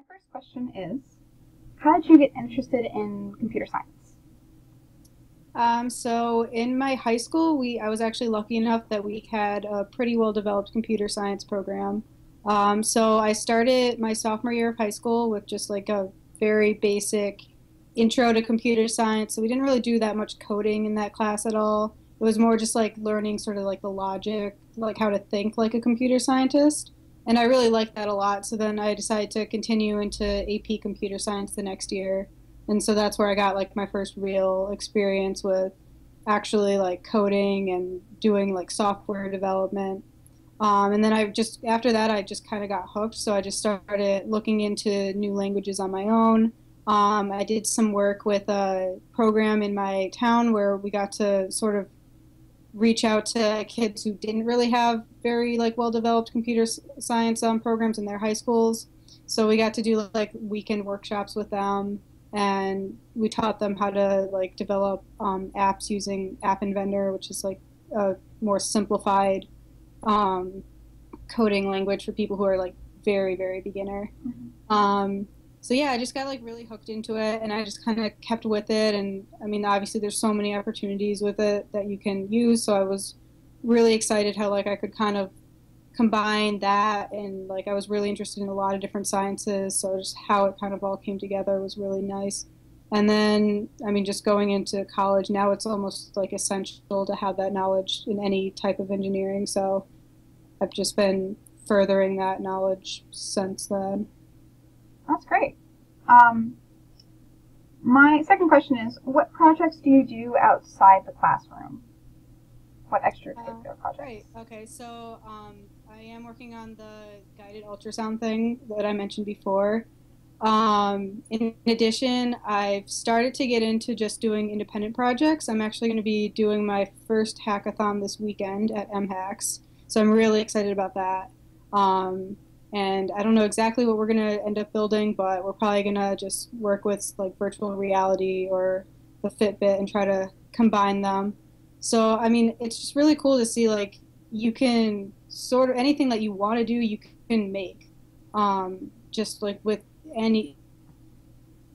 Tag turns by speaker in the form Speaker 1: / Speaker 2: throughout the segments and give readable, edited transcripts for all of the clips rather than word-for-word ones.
Speaker 1: first question is, how did you get interested in computer science?
Speaker 2: So in my high school, I was actually lucky enough that we had a pretty well developed computer science program. So I started my sophomore year of high school with just like a very basic intro to computer science. So we didn't really do that much coding in that class at all. It was more just like learning sort of like the logic, like how to think like a computer scientist. And I really liked that a lot. So then I decided to continue into AP computer science the next year. And so that's where I got like my first real experience with actually like coding and doing like software development. And then after that, I just kind of got hooked. So I just started looking into new languages on my own. I did some work with a program in my town where we got to sort of reach out to kids who didn't really have very like well developed computer science programs in their high schools. So we got to do like weekend workshops with them, and we taught them how to like develop apps using App Inventor, which is like a more simplified um, coding language for people who are like very beginner.
Speaker 1: Mhm.
Speaker 2: Um, so yeah, I just got like really hooked into it, and I just kind of kept with it. And I mean, obviously, there's so many opportunities with it that you can use. So I was really excited how like I could kind of combine that, and like I was really interested in a lot of different sciences. So just how it kind of all came together was really nice. And then, I mean, just going into college now, it's almost like essential to have that knowledge in any type of engineering. So I've just been furthering that knowledge since then.
Speaker 1: That's great. Um, my second question is, what projects do you do outside the classroom? What
Speaker 2: Uh,
Speaker 1: extracurricular
Speaker 2: right.
Speaker 1: projects?
Speaker 2: Okay. So I am working on the guided ultrasound thing that I mentioned before. In addition, I've started to get into just doing independent projects. I'm actually going to be doing my first hackathon this weekend at MHAX. So I'm really excited about that. Um, and I don't know exactly what we're going to end up building, but we're probably going to just work with like virtual reality or the Fitbit and try to combine them. So, I mean, it's just really cool to see like you can sort of anything that you want to do, you can make. Just like with any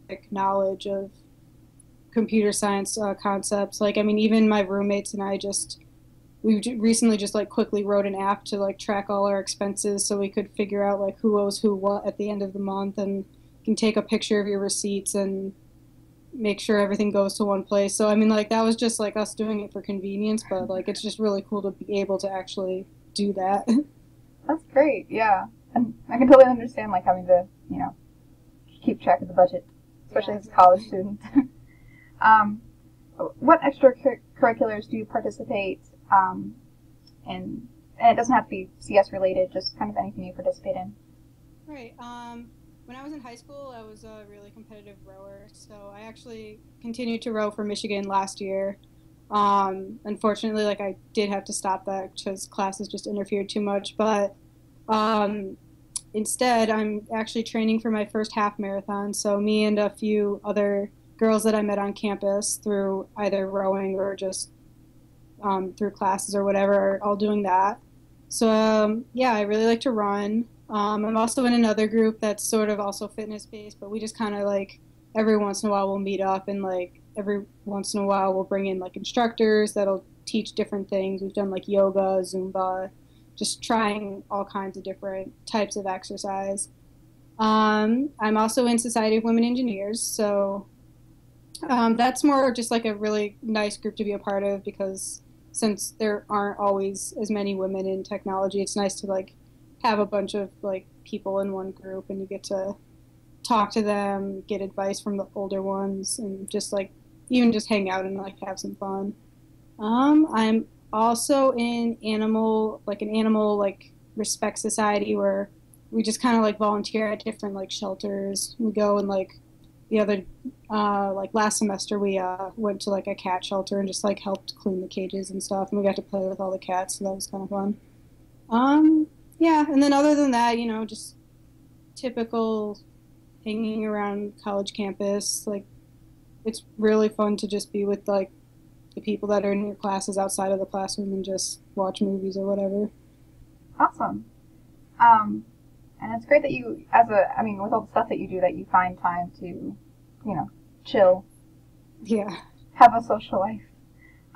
Speaker 2: like, knowledge of computer science concepts. Like, I mean, even my roommates and I recently just like quickly wrote an app to like track all our expenses so we could figure out like who owes who what at the end of the month, and you can take a picture of your receipts and make sure everything goes to one place. So I mean, like that was just like us doing it for convenience, but like it's just really cool to be able to actually do that.
Speaker 1: That's great. Yeah, and I can totally understand like having to, keep track of the budget,
Speaker 2: Yeah,
Speaker 1: especially as a college
Speaker 2: exactly.
Speaker 1: student. um, what extracurriculars do you participate in? And it doesn't have to be CS related, just kind of anything you participate in.
Speaker 2: Right. When I was in high school, I was a really competitive rower. So I actually continued to row for Michigan last year. Unfortunately, like I did have to stop that because classes just interfered too much. But um, instead, I'm actually training for my first half marathon. So me and a few other girls that I met on campus through either rowing or just through classes or whatever are all doing that. So yeah, I really like to run. I'm also in another group that's sort of also fitness based, but we just kind of like every once in a while we'll meet up, and like every once in a while we'll bring in like instructors that'll teach different things. We've done like yoga, Zumba, just trying all kinds of different types of exercise. I'm also in Society of Women Engineers, so that's more just like a really nice group to be a part of because since there aren't always as many women in technology, it's nice to like have a bunch of like people in one group and you get to talk to them, get advice from the older ones, and just like even just hang out and like have some fun. I'm also in an animal like respect society where we just kind of like volunteer at different like shelters. We go and like the other like last semester we went to like a cat shelter and just like helped clean the cages and stuff, and we got to play with all the cats, so that was kind of fun. Um, yeah, and then other than that, just typical hanging around college campus. Like it's really fun to just be with like the people that are in your classes outside of the classroom and just watch movies or whatever.
Speaker 1: Awesome. Um, And it's great that you, I mean, with all the stuff that you do, that you find time to, chill,
Speaker 2: Yeah.
Speaker 1: have a social life.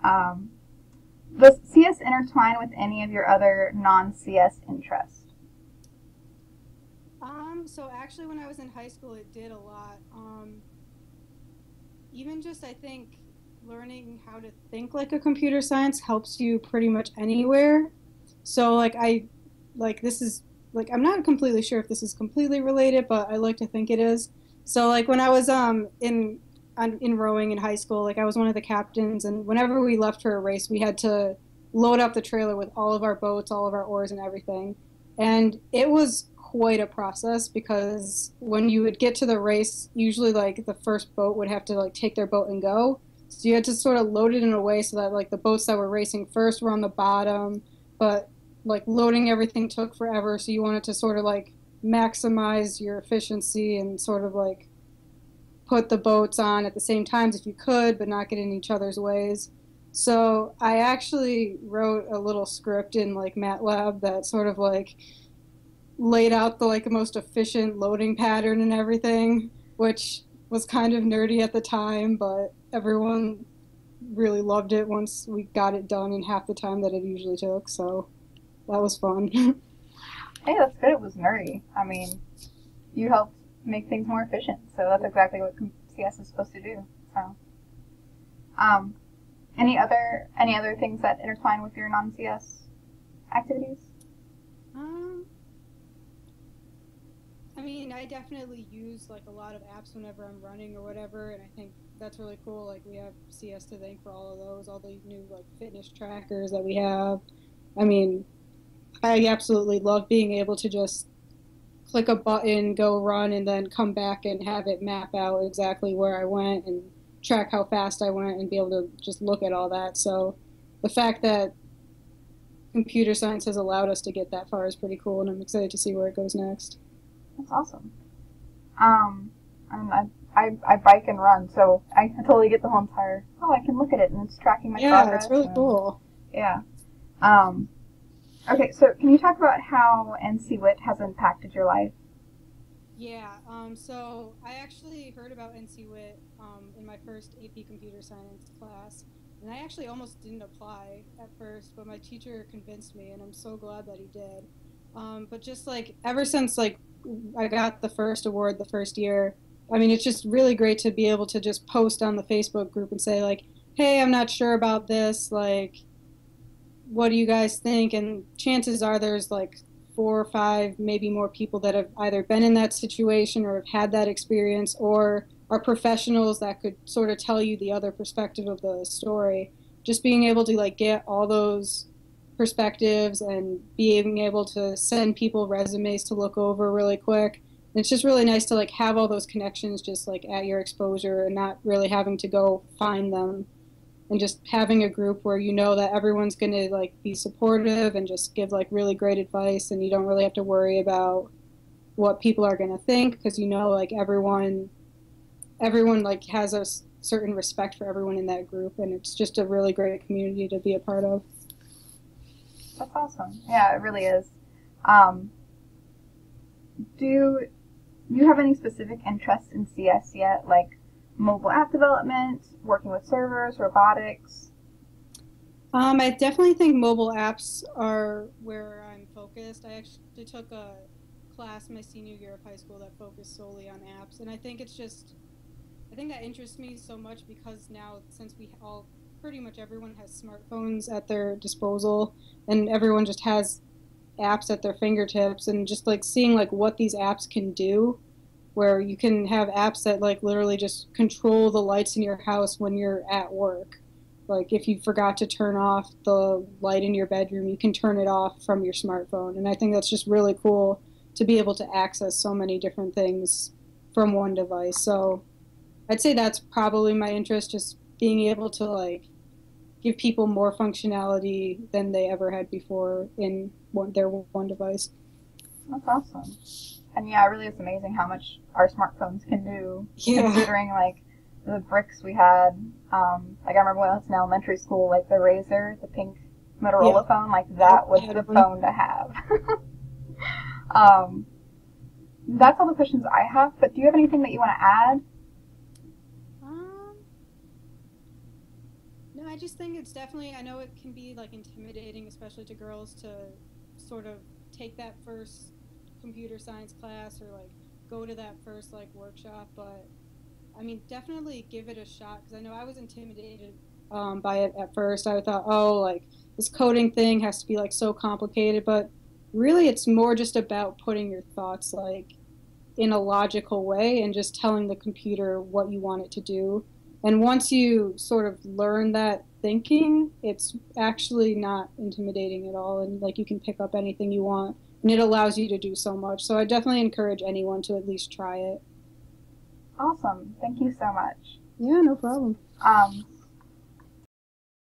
Speaker 1: Um, does CS intertwine with any of your other non-CS interests?
Speaker 2: So actually when I was in high school it did a lot. Even just I think learning how to think like a computer science helps you pretty much anywhere. So like this is like I'm not completely sure if this is completely related, but I like to think it is. So like when I was in rowing in high school, like I was one of the captains, and whenever we left for a race, we had to load up the trailer with all of our boats, all of our oars, and everything. And it was quite a process because when you would get to the race, usually like the first boat would have to like take their boat and go. So you had to sort of load it in a way so that like the boats that were racing first were on the bottom, but like loading everything took forever. So you wanted to sort of like maximize your efficiency and sort of like put the boats on at the same times if you could, but not get in each other's ways. So I actually wrote a little script in like MATLAB that sort of like laid out the like most efficient loading pattern and everything, which was kind of nerdy at the time, but everyone really loved it once we got it done in half the time that it usually took. So that was fun.
Speaker 1: Hey, that's good. It was nerdy. I mean, you helped make things more efficient, so that's exactly what CS is supposed to do. So, um, any other things that intertwine with your non-CS activities?
Speaker 2: um, I mean, I definitely use like a lot of apps whenever I'm running or whatever, and I think that's really cool. Like we have CS to thank for all of those, all the new like fitness trackers that we have. I mean, I absolutely love being able to just click a button, go run, and then come back and have it map out exactly where I went and track how fast I went and be able to just look at all that. So the fact that computer science has allowed us to get that far is pretty cool, and I'm excited to see where it goes next.
Speaker 1: That's awesome. Um, and I bike and run, so I totally get the whole entire. Oh, I can look at it and it's tracking my
Speaker 2: Yeah, it's
Speaker 1: progress.
Speaker 2: really
Speaker 1: And
Speaker 2: cool.
Speaker 1: yeah. Um, okay, so can you talk about how NC-WIT has impacted your life?
Speaker 2: Yeah, so I actually heard about NCWIT in my first AP computer science class, and I actually almost didn't apply at first, but my teacher convinced me, and I'm so glad that he did. But just like ever since like I got the first award the first year, I mean, it's just really great to be able to just post on the Facebook group and say like, "Hey, I'm not sure about this. Like, what do you guys think?" And chances are there's like four or five, maybe more people that have either been in that situation or have had that experience or are professionals that could sort of tell you the other perspective of the story. Just being able to like get all those perspectives and being able to send people resumes to look over really quick. And it's just really nice to like have all those connections just like at your exposure and not really having to go find them, and just having a group where you know that everyone's going to like be supportive and just give like really great advice, and you don't really have to worry about what people are going to think because you know like everyone like has a certain respect for everyone in that group, and it's just a really great community to be a part of.
Speaker 1: That's awesome. Yeah, it really is. Um, do you have any specific interests in CS yet, like mobile app development, working with servers, robotics?
Speaker 2: I definitely think mobile apps are where I'm focused. I actually took a class my senior year of high school that focused solely on apps, and I think that interests me so much because now, since we all pretty much everyone has smartphones at their disposal, and everyone just has apps at their fingertips, and just like seeing like what these apps can do, where you can have apps that like literally just control the lights in your house when you're at work. Like if you forgot to turn off the light in your bedroom, you can turn it off from your smartphone. And I think that's just really cool to be able to access so many different things from one device. So I'd say that's probably my interest, just being able to like give people more functionality than they ever had before in their one device.
Speaker 1: That's awesome. And yeah, it really is amazing how much our smartphones can do,
Speaker 2: Yeah.
Speaker 1: considering like the bricks we had. Like I remember when I was in elementary school, like the Razor, the pink
Speaker 2: Yeah.
Speaker 1: Motorola phone, like
Speaker 2: Yep.
Speaker 1: that
Speaker 2: I
Speaker 1: was
Speaker 2: had
Speaker 1: the
Speaker 2: one.
Speaker 1: phone to have. um, that's all the questions I have, but do you have anything that you want to add?
Speaker 2: Um, no, I just think it's definitely, I know it can be like intimidating, especially to girls, to sort of take that first computer science class or like go to that first like workshop, but I mean, definitely give it a shot because I know I was intimidated by it at first. I thought, oh, like this coding thing has to be like so complicated, but really it's more just about putting your thoughts like in a logical way and just telling the computer what you want it to do. And once you sort of learn that thinking, it's actually not intimidating at all. And like you can pick up anything you want and it allows you to do so much. So I definitely encourage anyone to at least try it.
Speaker 1: Awesome. Thank you so much.
Speaker 2: Yeah, no problem.